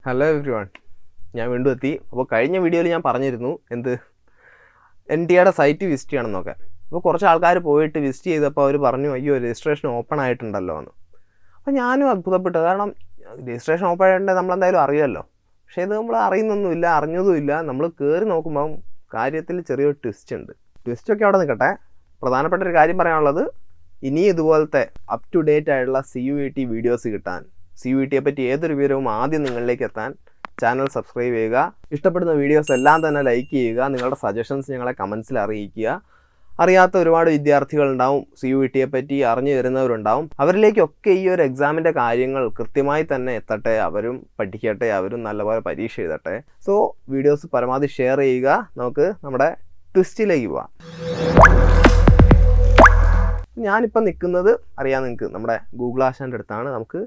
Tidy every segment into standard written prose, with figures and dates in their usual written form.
Hello every one, ഞാൻ വീണ്ടും എത്തി. അപ്പോൾ കഴിഞ്ഞ വീഡിയോയിൽ ഞാൻ പറഞ്ഞിരുന്നു NTAയുടെ സൈറ്റ് വിസിറ്റ് ചെയ്യണമെന്നൊക്കെ. അപ്പോൾ കുറച്ച് ആൾക്കാർ പോയിട്ട് വിസിറ്റ് ചെയ്തപ്പോൾ അവർ പറഞ്ഞു, അയ്യോ രജിസ്ട്രേഷൻ ഓപ്പൺ ആയിട്ടുണ്ടല്ലോ എന്ന്. അപ്പോൾ ഞാനും അത്ഭുതപ്പെട്ടു. കാരണം രജിസ്ട്രേഷൻ ഓപ്പൺ ആയിട്ടുണ്ടെങ്കിൽ നമ്മളെന്തായാലും അറിയാമല്ലോ. പക്ഷേ ഇത് നമ്മൾ അറിയുന്നൊന്നുമില്ല, അറിഞ്ഞതുമില്ല. നമ്മൾ കയറി നോക്കുമ്പം കാര്യത്തിൽ ചെറിയൊരു ട്വിസ്റ്റ് ഉണ്ട്. ട്വിസ്റ്റൊക്കെ അവിടെ നിൽക്കട്ടെ. പ്രധാനപ്പെട്ട ഒരു കാര്യം പറയാനുള്ളത്, ഇനി ഇതുപോലത്തെ അപ് ടു ഡേറ്റ് ആയിട്ടുള്ള CUET വീഡിയോസ് കിട്ടാൻ, CUETയെ പറ്റി ഏതൊരു വിവരവും ആദ്യം നിങ്ങളിലേക്ക് എത്താൻ ചാനൽ സബ്സ്ക്രൈബ് ചെയ്യുക. ഇഷ്ടപ്പെടുന്ന വീഡിയോസ് എല്ലാം തന്നെ ലൈക്ക് ചെയ്യുക. നിങ്ങളുടെ സജഷൻസ് ഞങ്ങളെ കമൻസിൽ അറിയിക്കുക. അറിയാത്ത ഒരുപാട് വിദ്യാർത്ഥികളുണ്ടാവും, CUETയെ പറ്റി അറിഞ്ഞു വരുന്നവരുണ്ടാവും. അവരിലേക്കൊക്കെ ഈ ഒരു എക്സാമിൻ്റെ കാര്യങ്ങൾ കൃത്യമായി തന്നെ എത്തട്ടെ. അവരും പഠിക്കട്ടെ, അവരും നല്ലപോലെ പരീക്ഷ എഴുതട്ടെ. സോ വീഡിയോസ് പരമാവധി ഷെയർ ചെയ്യുക. നമുക്ക് നമ്മുടെ ട്വിസ്റ്റിലേക്ക് പോവാം. ഞാനിപ്പോൾ നിൽക്കുന്നത് അറിയാം നിങ്ങൾക്ക്, നമ്മുടെ ഗൂഗിൾ ആശാൻ്റെ അടുത്താണ്. നമുക്ക്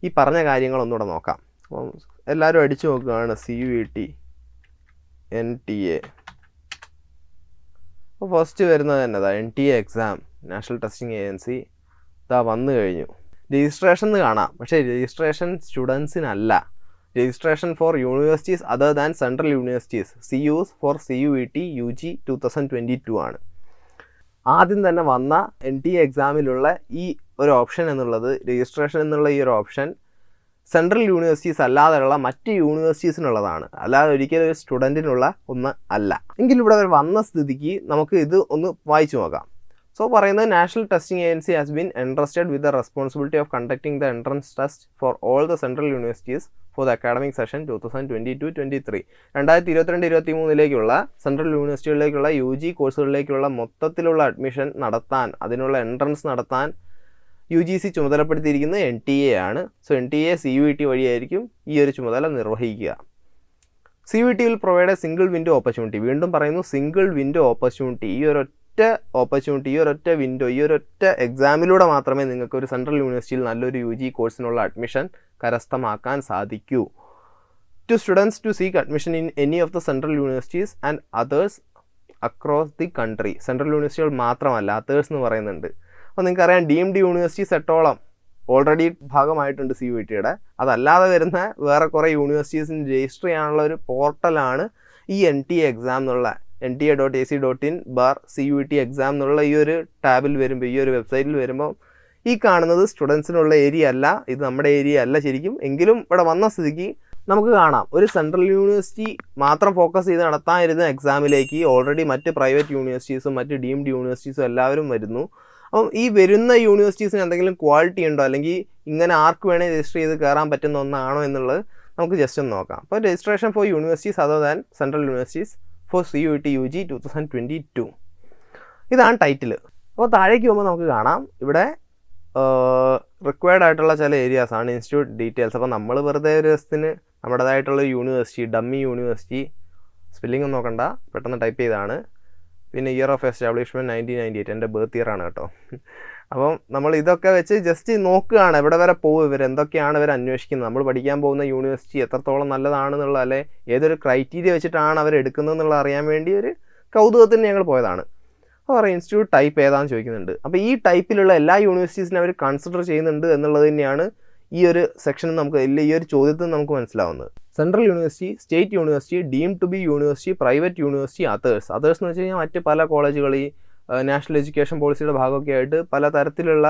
ഈ പറഞ്ഞ കാര്യങ്ങളൊന്നുകൂടെ നോക്കാം. അപ്പം എല്ലാവരും അടിച്ചു നോക്കുകയാണ് CUET NTA. അപ്പോൾ ഫസ്റ്റ് വരുന്നത് തന്നെ NTA exam, national testing agency ഇതാ വന്നു കഴിഞ്ഞു. രജിസ്ട്രേഷൻ എന്ന് കാണാം, പക്ഷേ രജിസ്ട്രേഷൻ സ്റ്റുഡൻസിനല്ല. Registration for universities other than central universities, CUs ഫോർ CUET UG 2022 ആണ്. ആദ്യം തന്നെ വന്ന NTA എക്സാമിലുള്ള ഈ ഒരു ഓപ്ഷൻ എന്നുള്ളത്, രജിസ്ട്രേഷൻ എന്നുള്ള ഈ ഒരു ഓപ്ഷൻ സെൻട്രൽ യൂണിവേഴ്സിറ്റീസ് അല്ലാതെയുള്ള മറ്റ് യൂണിവേഴ്സിറ്റീസിനുള്ളതാണ്. അല്ലാതെ ഒരിക്കലും ഒരു സ്റ്റുഡൻറ്റിനുള്ള ഒന്ന് അല്ല. എങ്കിലും ഇവിടെ വന്ന സ്ഥിതിക്ക് നമുക്ക് ഇത് ഒന്ന് വായിച്ചു നോക്കാം. സോ പറയുന്നത്, national testing agency has been entrusted with the responsibility of conducting the entrance test for all the central universities for the academic session 2022-23. 2022-23 central യൂണിവേഴ്സിറ്റികളിലേക്കുള്ള UG കോഴ്സുകളിലേക്കുള്ള മൊത്തത്തിലുള്ള അഡ്മിഷൻ നടത്താൻ, അതിനുള്ള എൻട്രൻസ് നടത്താൻ UGC ചുമതലപ്പെടുത്തിയിരിക്കുന്നത് NTA ആണ്. സോ NTA CUET വഴിയായിരിക്കും ഈ ഒരു ചുമതല നിർവഹിക്കുക. CUET will provide a single window opportunity. വീണ്ടും പറയുന്നു, സിംഗിൾ വിൻഡോ ഓപ്പർച്യൂണിറ്റി. ഈ ഒരൊറ്റ ഓപ്പർച്യൂണിറ്റി, ഈ ഒരൊറ്റ വിൻഡോ, ഈ ഒരൊറ്റ എക്സാമിലൂടെ മാത്രമേ നിങ്ങൾക്ക് ഒരു സെൻട്രൽ യൂണിവേഴ്സിറ്റിയിൽ നല്ലൊരു UG കോഴ്സിനുള്ള അഡ്മിഷൻ കരസ്ഥമാക്കാൻ സാധിക്കൂ. To students to seek admission in any of the central universities and others across the country. Central യൂണിവേഴ്സിറ്റികൾ മാത്രമല്ല, അതേഴ്സ് എന്ന് പറയുന്നുണ്ട്. അപ്പോൾ നിങ്ങൾക്കറിയാം, ഡീംഡ് യൂണിവേഴ്സിറ്റീസ് എട്ടോളം ഓൾറെഡി ഭാഗമായിട്ടുണ്ട് CUETയുടെ. അതല്ലാതെ വരുന്ന വേറെ കുറേ യൂണിവേഴ്സിറ്റീസിന് രജിസ്റ്റർ ചെയ്യാനുള്ള ഒരു പോർട്ടലാണ് ഈ NTA എക്സാം എന്നുള്ള nta.ac.in/CUET എക്സാം എന്നുള്ള ഈ ഒരു ടാബിൽ വരുമ്പോൾ, ഈ ഒരു വെബ്സൈറ്റിൽ വരുമ്പോൾ ഈ കാണുന്നത് സ്റ്റുഡൻസിനുള്ള ഏരിയ അല്ല. ഇത് നമ്മുടെ ഏരിയ അല്ല ശരിക്കും. എങ്കിലും ഇവിടെ വന്ന സ്ഥിതിക്ക് നമുക്ക് കാണാം, ഒരു സെൻട്രൽ യൂണിവേഴ്സിറ്റി മാത്രം ഫോക്കസ് ചെയ്ത് നടത്താനിരുന്ന എക്സാമിലേക്ക് ഓൾറെഡി മറ്റ് പ്രൈവറ്റ് യൂണിവേഴ്സിറ്റീസും മറ്റ് ഡീംഡ് യൂണിവേഴ്സിറ്റീസും എല്ലാവരും വരുന്നു. അപ്പം ഈ വരുന്ന യൂണിവേഴ്സിറ്റീസിന് എന്തെങ്കിലും ക്വാളിറ്റി ഉണ്ടോ, അല്ലെങ്കിൽ ഇങ്ങനെ ആർക്ക് വേണേൽ രജിസ്റ്റർ ചെയ്ത് കയറാൻ പറ്റുന്ന ഒന്നാണോ എന്നുള്ളത് നമുക്ക് ജസ്റ്റ് ഒന്ന് നോക്കാം. അപ്പോൾ registration for universities other than central universities four CUET UG 2022 ഇതാണ് ടൈറ്റിൽ. അപ്പോൾ താഴേക്ക് പോകുമ്പോൾ നമുക്ക് കാണാം, ഇവിടെ റിക്വയർഡ് ആയിട്ടുള്ള ചില ഏരിയാസാണ്, ഇൻസ്റ്റിറ്റ്യൂട്ട് ഡീറ്റെയിൽസ്. അപ്പോൾ നമ്മൾ വെറുതെ ഒരു ദിവസത്തിന് നമ്മുടേതായിട്ടുള്ള യൂണിവേഴ്സിറ്റി, ഡമ്മി യൂണിവേഴ്സിറ്റി, സ്പെല്ലിംഗ് ഒന്നും നോക്കണ്ട, പെട്ടെന്ന് ടൈപ്പ് ചെയ്താണ്. പിന്നെ ഇയർ ഓഫ് എസ്റ്റാബ്ലിഷ്മെൻറ്റ് 1998, എൻ്റെ ബർത്ത് ഇയർ ആണ് കേട്ടോ. അപ്പം നമ്മൾ ഇതൊക്കെ വെച്ച് ജസ്റ്റ് നോക്കുകയാണ്, എവിടെ വരെ പോകും ഇവർ, എന്തൊക്കെയാണ് ഇവർ അന്വേഷിക്കുന്നത്, നമ്മൾ പഠിക്കാൻ പോകുന്ന യൂണിവേഴ്സിറ്റി എത്രത്തോളം നല്ലതാണെന്നുള്ള, അല്ലെ ഏതൊരു ക്രൈറ്റീരിയ വെച്ചിട്ടാണ് അവർ എടുക്കുന്നതെന്നുള്ള അറിയാൻ വേണ്ടി ഒരു കൗതുകത്തിന് ഞങ്ങൾ പോയതാണ്. അപ്പോൾ ഇൻസ്റ്റിറ്റ്യൂട്ട് ടൈപ്പ് ഏതാണെന്ന് ചോദിക്കുന്നുണ്ട്. അപ്പോൾ ഈ ടൈപ്പിലുള്ള എല്ലാ യൂണിവേഴ്സിറ്റീസിനും അവർ കൺസിഡർ ചെയ്യുന്നുണ്ട് എന്നുള്ളത് തന്നെയാണ് ഈ ഒരു സെക്ഷനിൽ നമുക്ക്, ഇല്ല ഈ ഒരു ചോദ്യത്തിൽ നമുക്ക് മനസ്സിലാവുന്നത്. Central university, state university, deemed to be university, private university, others എന്ന് വെച്ച് കഴിഞ്ഞാൽ മറ്റ് പല കോളേജുകൾ, ഈ നാഷണൽ എഡ്യൂക്കേഷൻ പോളിസിയുടെ ഭാഗമൊക്കെ ആയിട്ട് പല തരത്തിലുള്ള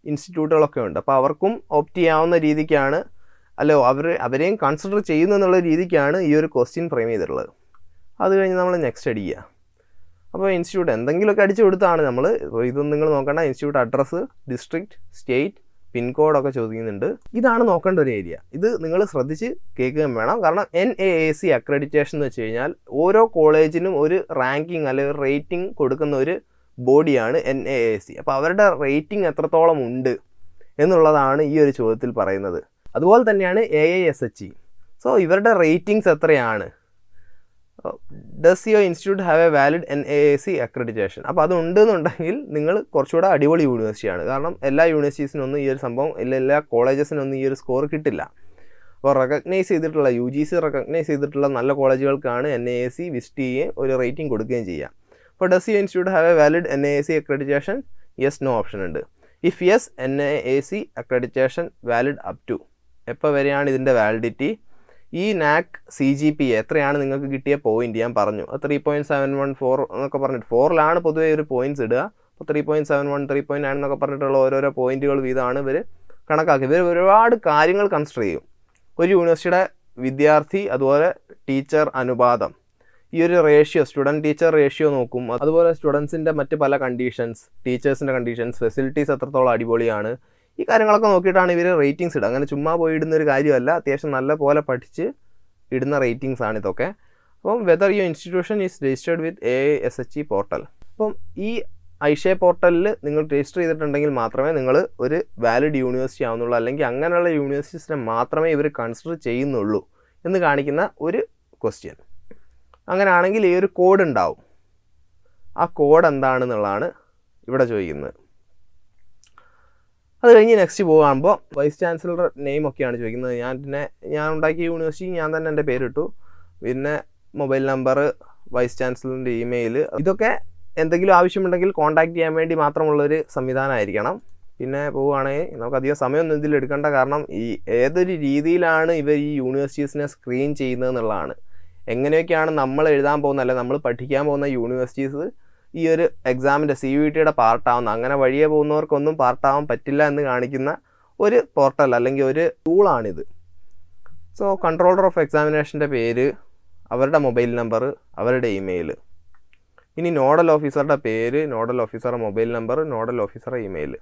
ഇൻസ്റ്റിറ്റ്യൂട്ടുകളൊക്കെ ഉണ്ട്. അപ്പോൾ അവർക്കും ഓപ്റ്റ് ചെയ്യാവുന്ന രീതിക്കാണ്, അല്ലോ അവരെയും കൺസിഡർ ചെയ്യുന്നു എന്നുള്ള രീതിക്കാണ് ഈ ഒരു ക്വസ്റ്റ്യൻ ഫ്രെയിം ചെയ്തിട്ടുള്ളത്. അത് കഴിഞ്ഞ് നമ്മൾ നെക്സ്റ്റ് അടിക്കുക. അപ്പോൾ ഇൻസ്റ്റിറ്റ്യൂട്ട് എന്തെങ്കിലുമൊക്കെ അടിച്ചു കൊടുത്താണ് നമ്മൾ. ഇതൊന്നും നിങ്ങൾ നോക്കേണ്ട, ഇൻസ്റ്റിറ്റ്യൂട്ട് അഡ്രസ്സ്, ഡിസ്ട്രിക്റ്റ്, സ്റ്റേറ്റ്, പിൻകോഡൊക്കെ ചോദിക്കുന്നുണ്ട്. ഇതാണ് നോക്കേണ്ട ഒരു ഏരിയ. ഇത് നിങ്ങൾ ശ്രദ്ധിച്ച് കേൾക്കുകയും വേണം. കാരണം NAAC അക്രഡിറ്റേഷൻ എന്ന് വെച്ച് കഴിഞ്ഞാൽ ഓരോ കോളേജിനും ഒരു റാങ്കിങ് അല്ലെങ്കിൽ ഒരു റേറ്റിംഗ് കൊടുക്കുന്ന ഒരു ബോഡിയാണ് NAAC. അപ്പോൾ അവരുടെ റേറ്റിംഗ് എത്രത്തോളം ഉണ്ട് എന്നുള്ളതാണ് ഈ ഒരു ചോദ്യത്തിൽ പറയുന്നത്. അതുപോലെ തന്നെയാണ് AISHE. സോ ഇവരുടെ റേറ്റിംഗ്സ് എത്രയാണ്? Does your institute have a valid NAAC accreditation? അപ്പോൾ അതുണ്ടെന്നുണ്ടെങ്കിൽ നിങ്ങൾ കുറച്ചുകൂടെ അടിപൊളി യൂണിവേഴ്സിറ്റിയാണ്. കാരണം എല്ലാ യൂണിവേഴ്സിറ്റീസിനൊന്നും ഈ ഒരു സംഭവം, എല്ലാ കോളേജസിനൊന്നും ഈ ഒരു സ്കോർ കിട്ടില്ല. അപ്പോൾ റെക്കഗ്നൈസ് ചെയ്തിട്ടുള്ള, UGC റെക്കഗ്നൈസ് ചെയ്തിട്ടുള്ള നല്ല കോളേജുകൾക്കാണ് NAAC വിസിറ്റ് ചെയ്യുകയും ഒരു റേറ്റിംഗ് കൊടുക്കുകയും ചെയ്യുക. അപ്പോൾ does your institute have a valid NAAC accreditation? Yes, no option ഉണ്ട്. If yes, NAAC accreditation valid up to എപ്പോൾ വരെയാണ് ഇതിൻ്റെ വാലിഡിറ്റി? ഈ നാക് CGPA എത്രയാണ് നിങ്ങൾക്ക് കിട്ടിയ പോയിന്റ് ഞാൻ പറഞ്ഞു. 3.714 എന്നൊക്കെ പറഞ്ഞിട്ട് 4ലാണ് പൊതുവേ ഒരു പോയിന്റ്സ് ഇടുക. അപ്പോൾ 3.71 3.9 എന്നൊക്കെ പറഞ്ഞിട്ടുള്ള ഓരോരോ പോയിന്റുകൾ വീതമാണ് ഇവർ കണക്കാക്കി. ഇവർ ഒരുപാട് കാര്യങ്ങൾ കൺസിഡർ ചെയ്യും. ഒരു യൂണിവേഴ്സിറ്റിയുടെ വിദ്യാർത്ഥി അതുപോലെ ടീച്ചർ അനുപാതം, ഈ ഒരു റേഷ്യോ, സ്റ്റുഡൻറ്റ് ടീച്ചർ റേഷ്യോ നോക്കും. അതുപോലെ സ്റ്റുഡൻസിൻ്റെ മറ്റ് പല കണ്ടീഷൻസ്, ടീച്ചേഴ്സിൻ്റെ കണ്ടീഷൻസ്, ഫെസിലിറ്റീസ് എത്രത്തോളം അടിപൊളിയാണ്, ഈ കാര്യങ്ങളൊക്കെ നോക്കിയിട്ടാണ് ഇവർ റേറ്റിംഗ്സ് ഇടുക. അങ്ങനെ ചുമ്മാ പോയി ഇടുന്നൊരു കാര്യമല്ല, അത്യാവശ്യം നല്ല പോലെ പഠിച്ച് ഇടുന്ന റേറ്റിംഗ്സ് ആണ് ഇതൊക്കെ. അപ്പം whether your institution is registered with AISHE portal. അപ്പം ഈ ഐഷെ പോർട്ടലിൽ നിങ്ങൾ രജിസ്റ്റർ ചെയ്തിട്ടുണ്ടെങ്കിൽ മാത്രമേ നിങ്ങൾ ഒരു വാലിഡ് യൂണിവേഴ്സിറ്റി ആവുന്നുള്ളൂ, അല്ലെങ്കിൽ അങ്ങനെയുള്ള യൂണിവേഴ്സിറ്റീസിനെ മാത്രമേ ഇവർ കൺസിഡർ ചെയ്യുന്നുള്ളൂ എന്ന് കാണിക്കുന്ന ഒരു ക്വസ്റ്റ്യൻ. അങ്ങനെയാണെങ്കിൽ ഈ ഒരു കോഡ് ഉണ്ടാവും. ആ കോഡ് എന്താണെന്നുള്ളതാണ് ഇവിടെ ചോദിക്കുന്നത്. അത് കഴിഞ്ഞ് നെക്സ്റ്റ് പോകുമ്പോൾ വൈസ് ചാൻസലർ നെയിം ഒക്കെയാണ് ചോദിക്കുന്നത്. ഞാൻ ഉണ്ടാക്കിയ യൂണിവേഴ്സിറ്റി ഞാൻ തന്നെ എൻ്റെ പേരിട്ടു. പിന്നെ മൊബൈൽ നമ്പർ, വൈസ് ചാൻസലറിൻ്റെ ഇമെയിൽ, ഇതൊക്കെ എന്തെങ്കിലും ആവശ്യമുണ്ടെങ്കിൽ കോൺടാക്ട് ചെയ്യാൻ വേണ്ടി മാത്രമുള്ളൊരു സംവിധാനമായിരിക്കണം. പിന്നെ പോവുകയാണെങ്കിൽ നമുക്ക് അധികം സമയമൊന്നും ഇതിൽ എടുക്കേണ്ട, കാരണം ഈ ഏതൊരു രീതിയിലാണ് ഇവർ ഈ യൂണിവേഴ്സിറ്റീസിനെ സ്ക്രീൻ ചെയ്യുന്നതെന്നുള്ളതാണ്. എങ്ങനെയൊക്കെയാണ് നമ്മൾ എഴുതാൻ പോകുന്ന, അല്ലെങ്കിൽ നമ്മൾ പഠിക്കാൻ പോകുന്ന യൂണിവേഴ്സിറ്റീസ് ഈ ഒരു എക്സാമിൻ്റെ CUETയുടെ പാർട്ടാവുന്ന, അങ്ങനെ വഴിയെ പോകുന്നവർക്കൊന്നും പാർട്ടാവാൻ പറ്റില്ല എന്ന് കാണിക്കുന്ന ഒരു പോർട്ടൽ അല്ലെങ്കിൽ ഒരു ടൂളാണിത്. സോ കൺട്രോളർ ഓഫ് എക്സാമിനേഷൻ്റെ പേര്, അവരുടെ മൊബൈൽ നമ്പർ, അവരുടെ ഇമെയിൽ. ഇനി നോഡൽ ഓഫീസറുടെ പേര്, നോഡൽ ഓഫീസറുടെ മൊബൈൽ നമ്പർ, നോഡൽ ഓഫീസറുടെ ഇമെയിൽ.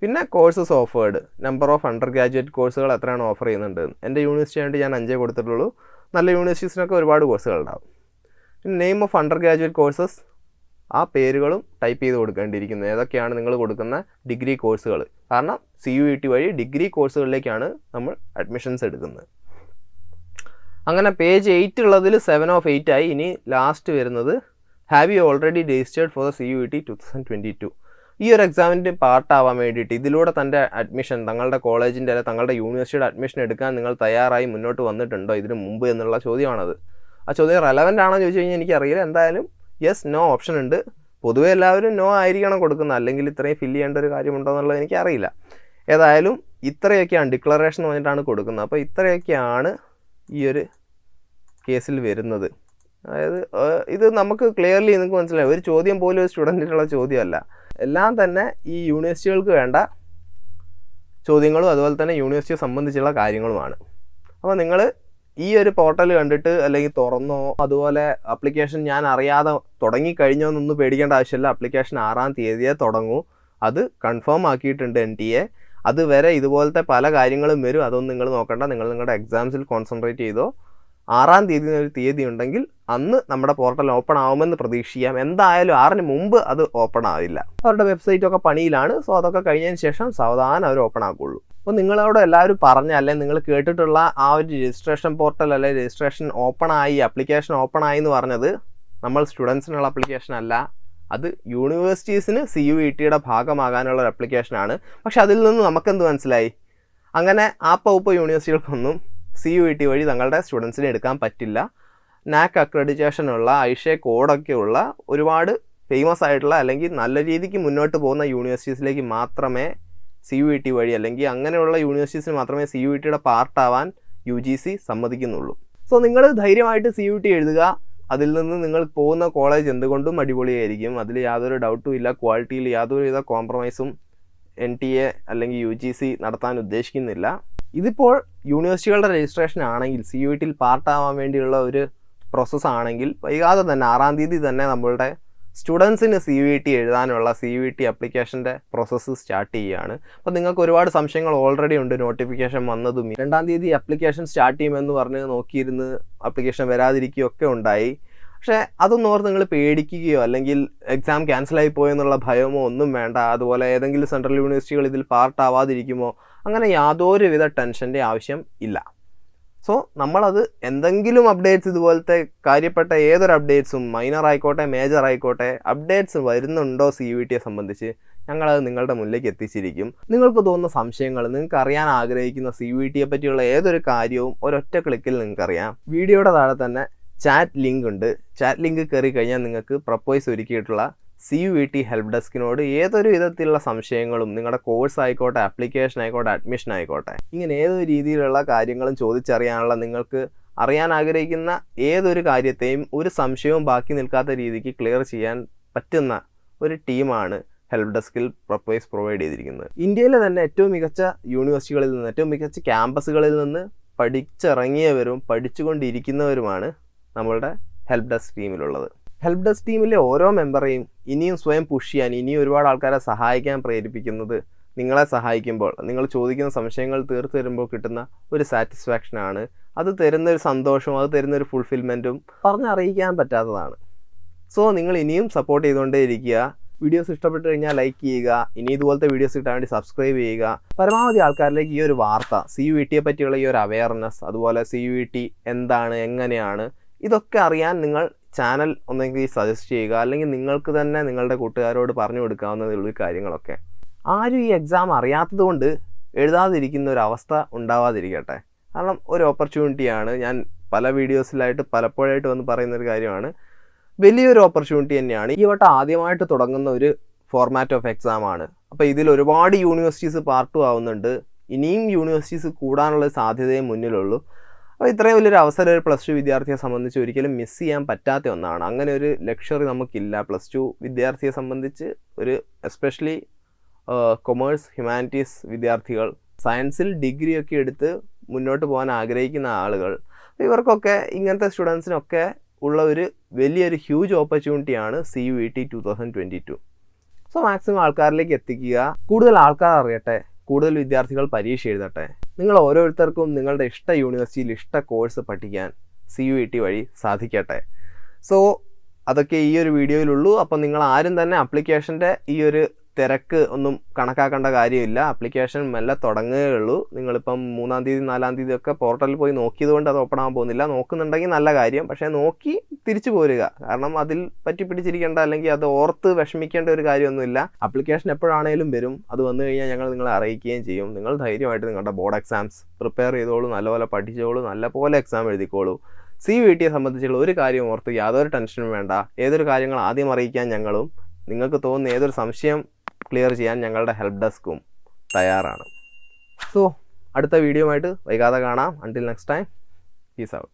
പിന്നെ courses offered, number of under graduate കോഴ്സുകൾ എത്രയാണ് ഓഫർ ചെയ്യുന്നുണ്ട്. എൻ്റെ യൂണിവേഴ്സിറ്റി ആയിട്ട് ഞാൻ 5 കൊടുത്തിട്ടുള്ളൂ. നല്ല യൂണിവേഴ്സിറ്റീസിനൊക്കെ ഒരുപാട് കോഴ്സുകളുണ്ടാവും. പിന്നെ name of under graduate courses, ആ പേരുകളും ടൈപ്പ് ചെയ്ത് കൊടുക്കേണ്ടിയിരിക്കുന്നത്. ഏതൊക്കെയാണ് നിങ്ങൾ കൊടുക്കുന്ന ഡിഗ്രി കോഴ്സുകൾ, കാരണം CUET വഴി ഡിഗ്രി കോഴ്സുകളിലേക്കാണ് നമ്മൾ അഡ്മിഷൻസ് എടുക്കുന്നത്. അങ്ങനെ പേജ് 8 ഉള്ളതിൽ 7 of 8 ആയി. ഇനി ലാസ്റ്റ് വരുന്നത് have you already registered for the CUET 2022. ഈ ഒരു എക്സാമിൻ്റെ പാർട്ടാവാൻ വേണ്ടിയിട്ട് ഇതിലൂടെ തൻ്റെ അഡ്മിഷൻ, തങ്ങളുടെ കോളേജിൻ്റെ അല്ലെങ്കിൽ തങ്ങളുടെ യൂണിവേഴ്സിറ്റിയുടെ അഡ്മിഷൻ എടുക്കാൻ നിങ്ങൾ തയ്യാറായി മുന്നോട്ട് വന്നിട്ടുണ്ടോ ഇതിനു മുമ്പ് എന്നുള്ള ചോദ്യമാണത്. ആ ചോദ്യം റെലവൻ്റ് ആണോ ചോദിച്ചു കഴിഞ്ഞാൽ എനിക്കറിയില്ല. എന്തായാലും യെസ് നോ ഓപ്ഷൻ ഉണ്ട്. പൊതുവെ എല്ലാവരും നോ ആയിരിക്കണം കൊടുക്കുന്നത്, അല്ലെങ്കിൽ ഇത്രയും ഫില്ല് ചെയ്യേണ്ട ഒരു കാര്യമുണ്ടോ എന്നുള്ളത് എനിക്കറിയില്ല. ഏതായാലും ഇത്രയൊക്കെയാണ് ഡിക്ലറേഷൻ എന്ന് പറഞ്ഞിട്ടാണ് കൊടുക്കുന്നത്. അപ്പോൾ ഇത്രയൊക്കെയാണ് ഈ ഒരു കേസിൽ വരുന്നത്. അതായത് ഇത് നമുക്ക് ക്ലിയർലി നിങ്ങൾക്ക് മനസ്സിലായി, ഒരു ചോദ്യം പോലും ഒരു സ്റ്റുഡൻറ്റിനുള്ള ചോദ്യമല്ല. എല്ലാം തന്നെ ഈ യൂണിവേഴ്സിറ്റികൾക്ക് വേണ്ട ചോദ്യങ്ങളും അതുപോലെ തന്നെ യൂണിവേഴ്സിറ്റിയെ സംബന്ധിച്ചുള്ള കാര്യങ്ങളുമാണ്. അപ്പോൾ നിങ്ങൾ ഈ ഒരു പോർട്ടൽ കണ്ടിട്ട് അല്ലെങ്കിൽ തുറന്നോ, അതുപോലെ ആപ്ലിക്കേഷൻ ഞാൻ അറിയാതെ തുടങ്ങിക്കഴിഞ്ഞോ എന്നൊന്നും പേടിക്കേണ്ട ആവശ്യമില്ല. ആപ്ലിക്കേഷൻ 6-ാം തീയതിയെ തുടങ്ങൂ. അത് കൺഫേം ആക്കിയിട്ടുണ്ട് NTA. അതുവരെ ഇതുപോലത്തെ പല കാര്യങ്ങളും വരും. അതൊന്നും നിങ്ങൾ നോക്കണ്ട. നിങ്ങൾ നിങ്ങളുടെ എക്സാംസിൽ കോൺസെൻട്രേറ്റ് ചെയ്തോ. 6-ാം തീയതി ഒരു തീയതി ഉണ്ടെങ്കിൽ അന്ന് നമ്മുടെ പോർട്ടൽ ഓപ്പൺ ആവുമെന്ന് പ്രതീക്ഷിക്കാം. എന്തായാലും 6-ന് മുമ്പ് അത് ഓപ്പൺ ആവില്ല. അവരുടെ വെബ്സൈറ്റൊക്കെ പണിയിലാണ്. സോ അതൊക്കെ കഴിഞ്ഞതിന് ശേഷം സാവധാനം അവർ ഓപ്പൺ ആക്കുള്ളൂ. അപ്പോൾ നിങ്ങളോട് എല്ലാവരും പറഞ്ഞ, അല്ലെങ്കിൽ നിങ്ങൾ കേട്ടിട്ടുള്ള ആ ഒരു രജിസ്ട്രേഷൻ പോർട്ടൽ അല്ലെങ്കിൽ രജിസ്ട്രേഷൻ ഓപ്പൺ ആയി, ആപ്ലിക്കേഷൻ ഓപ്പൺ ആയി എന്ന് പറഞ്ഞത് നമ്മൾ സ്റ്റുഡൻസിനുള്ള ആപ്ലിക്കേഷൻ അല്ല. അത് യൂണിവേഴ്സിറ്റീസിന് CUETയുടെ ഭാഗമാകാനുള്ള ഒരു ആപ്ലിക്കേഷനാണ്. പക്ഷെ അതിൽ നിന്ന് നമുക്കെന്ത് മനസ്സിലായി? അങ്ങനെ ആപ്പ യൂണിവേഴ്സിറ്റികൾക്കൊന്നും CUET വഴി തങ്ങളുടെ സ്റ്റുഡൻസിനെ എടുക്കാൻ പറ്റില്ല. നാക് അക്രഡിറ്റേഷനുള്ള ഐഷെ കോഡൊക്കെ ഉള്ള ഒരുപാട് ഫേമസ് ആയിട്ടുള്ള അല്ലെങ്കിൽ നല്ല രീതിക്ക് മുന്നോട്ട് പോകുന്ന യൂണിവേഴ്സിറ്റീസിലേക്ക് മാത്രമേ CUET വഴി, അല്ലെങ്കിൽ അങ്ങനെയുള്ള യൂണിവേഴ്സിറ്റീസിന് മാത്രമേ CUETയുടെ പാർട്ടാവാൻ UGC സമ്മതിക്കുന്നുള്ളൂ. സോ നിങ്ങൾ ധൈര്യമായിട്ട് CUET എഴുതുക. അതിൽ നിന്ന് നിങ്ങൾ പോകുന്ന കോളേജ് എന്തുകൊണ്ടും അടിപൊളിയായിരിക്കും. അതിൽ യാതൊരു ഡൗട്ടും ഇല്ല. ക്വാളിറ്റിയിൽ യാതൊരുവിധ കോംപ്രമൈസും NTA അല്ലെങ്കിൽ UGC നടത്താൻ ഉദ്ദേശിക്കുന്നില്ല. ഇതിപ്പോൾ യൂണിവേഴ്സിറ്റികളുടെ രജിസ്ട്രേഷൻ ആണെങ്കിൽ, CUETയിൽ പാർട്ടാവാൻ വേണ്ടിയുള്ള ഒരു പ്രോസസ്സാണെങ്കിൽ വൈകാതെ തന്നെ 6-ാം തീയതി തന്നെ നമ്മളുടെ സ്റ്റുഡൻസിന് CUET എഴുതാനുള്ള CUET ആപ്ലിക്കേഷൻ്റെ പ്രോസസ്സ് സ്റ്റാർട്ട് ചെയ്യുകയാണ്. അപ്പോൾ നിങ്ങൾക്ക് ഒരുപാട് സംശയങ്ങൾ ഓൾറെഡി ഉണ്ട്. നോട്ടിഫിക്കേഷൻ വന്നതും 2-ാം തീയതി ആപ്ലിക്കേഷൻ സ്റ്റാർട്ട് ചെയ്യുമെന്ന് പറഞ്ഞ് നോക്കിയിരുന്ന് ആപ്ലിക്കേഷൻ വരാതിരിക്കുകയോ ഒക്കെ ഉണ്ടായി. പക്ഷേ അതൊന്നും ഓർത്ത് നിങ്ങൾ പേടിക്കുകയോ അല്ലെങ്കിൽ എക്സാം ക്യാൻസലായി പോയെന്നുള്ള ഭയമോ ഒന്നും വേണ്ട. അതുപോലെ ഏതെങ്കിലും സെൻട്രൽ യൂണിവേഴ്സിറ്റികൾ ഇതിൽ പാർട്ടാവാതിരിക്കുമോ, അങ്ങനെ യാതൊരുവിധ ടെൻഷൻ്റെ ആവശ്യം ഇല്ല. സോ നമ്മളത് എന്തെങ്കിലും അപ്ഡേറ്റ്സ്, ഇതുപോലത്തെ കാര്യപ്പെട്ട ഏതൊരു അപ്ഡേറ്റ്സും, മൈനർ ആയിക്കോട്ടെ മേജർ ആയിക്കോട്ടെ, അപ്ഡേറ്റ്സ് വരുന്നുണ്ടോ CUETയെ സംബന്ധിച്ച്, ഞങ്ങളത് നിങ്ങളുടെ മുന്നിലേക്ക് എത്തിച്ചിരിക്കും. നിങ്ങൾക്ക് തോന്നുന്ന സംശയങ്ങൾ, നിങ്ങൾക്ക് അറിയാൻ ആഗ്രഹിക്കുന്ന CUETയെ പറ്റിയുള്ള ഏതൊരു കാര്യവും ഒരൊറ്റ ക്ലിക്കിൽ നിങ്ങൾക്കറിയാം. വീഡിയോയുടെ താഴെ തന്നെ ചാറ്റ് ലിങ്ക് ഉണ്ട്. ചാറ്റ് ലിങ്ക് കയറി കഴിഞ്ഞാൽ നിങ്ങൾക്ക് Prepwise ഒരുക്കിയിട്ടുള്ള CUET ഹെൽപ്പ് ഡെസ്കിനോട് ഏതൊരു വിധത്തിലുള്ള സംശയങ്ങളും നിങ്ങളുടെ കോഴ്സ് ആയിക്കോട്ടെ, ആപ്ലിക്കേഷൻ ആയിക്കോട്ടെ, അഡ്മിഷൻ ആയിക്കോട്ടെ, ഇങ്ങനെ ഏതൊരു രീതിയിലുള്ള കാര്യങ്ങളും ചോദിച്ചറിയാനുള്ള നിങ്ങൾക്ക് അറിയാൻ ആഗ്രഹിക്കുന്ന ഏതൊരു കാര്യത്തെയും ഒരു സംശയവും ബാക്കി നിൽക്കാത്ത രീതിക്ക് ക്ലിയർ ചെയ്യാൻ പറ്റുന്ന ഒരു ടീമാണ് ഹെൽപ്പ് ഡെസ്കിൽ Prepwise പ്രൊവൈഡ് ചെയ്തിരിക്കുന്നത്. ഇന്ത്യയിലെ തന്നെ ഏറ്റവും മികച്ച യൂണിവേഴ്സിറ്റികളിൽ നിന്ന്, ഏറ്റവും മികച്ച ക്യാമ്പസുകളിൽ നിന്ന് പഠിച്ചിറങ്ങിയവരും പഠിച്ചുകൊണ്ടിരിക്കുന്നവരുമാണ് നമ്മളുടെ ഹെൽപ്പ് ഡെസ്ക് ടീമിലുള്ളത്. ഹെൽപ്പ് ഡെസ്ക് ടീമിലെ ഓരോ മെമ്പറേയും ഇനിയും സ്വയം പുഷ് ചെയ്യാൻ, ഇനിയും ഒരുപാട് ആൾക്കാരെ സഹായിക്കാൻ പ്രേരിപ്പിക്കുന്നത് നിങ്ങളെ സഹായിക്കുമ്പോൾ, നിങ്ങൾ ചോദിക്കുന്ന സംശയങ്ങൾ തീർത്തു തരുമ്പോൾ കിട്ടുന്ന ഒരു സാറ്റിസ്ഫാക്ഷനാണ്. അത് തരുന്നൊരു സന്തോഷവും അത് തരുന്നൊരു ഫുൾഫിൽമെൻറ്റും പറഞ്ഞറിയിക്കാൻ പറ്റാത്തതാണ്. സോ നിങ്ങൾ ഇനിയും സപ്പോർട്ട് ചെയ്തുകൊണ്ടേ ഇരിക്കുക. വീഡിയോസ് ഇഷ്ടപ്പെട്ട് കഴിഞ്ഞാൽ ലൈക്ക് ചെയ്യുക. ഇനി ഇതുപോലത്തെ വീഡിയോസ് കിട്ടാൻ വേണ്ടി സബ്സ്ക്രൈബ് ചെയ്യുക. പരമാവധി ആൾക്കാരിലേക്ക് ഈ ഒരു വാർത്ത, CUET പറ്റിയുള്ള ഈ ഒരു അവയർനെസ്, അതുപോലെ CUET എന്താണ്, എങ്ങനെയാണ്, ഇതൊക്കെ അറിയാൻ നിങ്ങൾ ചാനൽ ഒന്നെങ്കിൽ സജസ്റ്റ് ചെയ്യുക, അല്ലെങ്കിൽ നിങ്ങൾക്ക് തന്നെ നിങ്ങളുടെ കൂട്ടുകാരോട് പറഞ്ഞു കൊടുക്കാവുന്നതുള്ള കാര്യങ്ങളൊക്കെ. ആരും ഈ എക്സാം അറിയാത്തത് കൊണ്ട് എഴുതാതിരിക്കുന്ന ഒരു അവസ്ഥ ഉണ്ടാവാതിരിക്കട്ടെ. കാരണം ഒരു ഓപ്പർച്യൂണിറ്റിയാണ്. ഞാൻ പല വീഡിയോസിലായിട്ട് പലപ്പോഴായിട്ട് വന്ന് പറയുന്നൊരു കാര്യമാണ്. വലിയൊരു ഓപ്പർച്യൂണിറ്റി തന്നെയാണ്. ഈ വട്ടം ആദ്യമായിട്ട് തുടങ്ങുന്ന ഒരു ഫോർമാറ്റ് ഓഫ് എക്സാമാണ്. അപ്പോൾ ഇതിൽ ഒരുപാട് യൂണിവേഴ്സിറ്റീസ് പാർട്ട് ആവുന്നുണ്ട്. ഇനിയും യൂണിവേഴ്സിറ്റീസ് കൂടാനുള്ള സാധ്യതയെ മുന്നിലുള്ളൂ. അപ്പോൾ ഇത്രയും വലിയൊരു അവസരം ഒരു +2 വിദ്യാർത്ഥിയെ സംബന്ധിച്ച് ഒരിക്കലും മിസ് ചെയ്യാൻ പറ്റാത്ത ഒന്നാണ്. അങ്ങനെ ഒരു ലക്ഷറി നമുക്കില്ല. +2 വിദ്യാർത്ഥിയെ സംബന്ധിച്ച് ഒരു എസ്പെഷ്യലി കൊമേഴ്സ്, ഹ്യൂമാനിറ്റീസ് വിദ്യാർത്ഥികൾ, സയൻസിൽ ഡിഗ്രിയൊക്കെ എടുത്ത് മുന്നോട്ട് പോകാൻ ആഗ്രഹിക്കുന്ന ആളുകൾ, ഇവർക്കൊക്കെ ഇങ്ങനത്തെ സ്റ്റുഡൻസിനൊക്കെ ഉള്ള ഒരു വലിയൊരു ഹ്യൂജ് ഓപ്പർച്യൂണിറ്റിയാണ് CUET 2022. സോ മാക്സിമം ആൾക്കാരിലേക്ക് എത്തിക്കുക. കൂടുതൽ ആൾക്കാർ അറിയട്ടെ, കൂടുതൽ വിദ്യാർത്ഥികൾ പരീക്ഷ എഴുതട്ടെ. നിങ്ങൾ ഓരോരുത്തർക്കും നിങ്ങളുടെ ഇഷ്ട യൂണിവേഴ്സിറ്റിയിൽ ഇഷ്ട കോഴ്സ് പഠിക്കാൻ CUET വഴി സാധിക്കട്ടെ. സോ അതൊക്കെ ഈ ഒരു വീഡിയോയിലുള്ളൂ. അപ്പോൾ നിങ്ങൾ ആരും തന്നെ ആപ്ലിക്കേഷൻ്റെ ഈ ഒരു തിരക്ക് ഒന്നും കണക്കാക്കേണ്ട കാര്യമില്ല. ആപ്ലിക്കേഷൻ മെല്ലെ തുടങ്ങുകയുള്ളൂ. നിങ്ങളിപ്പം 3-ാം തീയതി 4-ാം തീയതി ഒക്കെ പോർട്ടലിൽ പോയി നോക്കിയത് കൊണ്ട് അത് ഓപ്പൺ ആകാൻ പോകുന്നില്ല. നോക്കുന്നുണ്ടെങ്കിൽ നല്ല കാര്യം, പക്ഷേ നോക്കി തിരിച്ചു പോരുക. കാരണം അതിൽ പറ്റിപ്പിടിച്ചിരിക്കേണ്ട, അല്ലെങ്കിൽ അത് ഓർത്ത് വിഷമിക്കേണ്ട ഒരു കാര്യമൊന്നുമില്ല. ആപ്ലിക്കേഷൻ എപ്പോഴാണേലും വരും. അത് വന്നു കഴിഞ്ഞാൽ ഞങ്ങൾ നിങ്ങളെ അറിയിക്കുകയും ചെയ്യും. നിങ്ങൾ ധൈര്യമായിട്ട് നിങ്ങളുടെ ബോർഡ് എക്സാംസ് പ്രിപ്പയർ ചെയ്തോളൂ, നല്ലപോലെ പഠിച്ചോളൂ, നല്ലപോലെ എക്സാം എഴുതിക്കോളൂ. CUETയെ സംബന്ധിച്ചുള്ള ഒരു കാര്യം ഓർത്ത് യാതൊരു ടെൻഷനും വേണ്ട. ഏതൊരു കാര്യങ്ങൾ ആദ്യം അറിയിക്കാൻ ഞങ്ങളും, നിങ്ങൾക്ക് തോന്നുന്ന ഏതൊരു സംശയം ക്ലിയർ ചെയ്യാൻ ഞങ്ങളുടെ ഹെൽപ്പ് ഡെസ്കും തയ്യാറാണ്. സോ അടുത്ത വീഡിയോ ആയിട്ട് വൈകാതെ കാണാം. Until next time, peace out.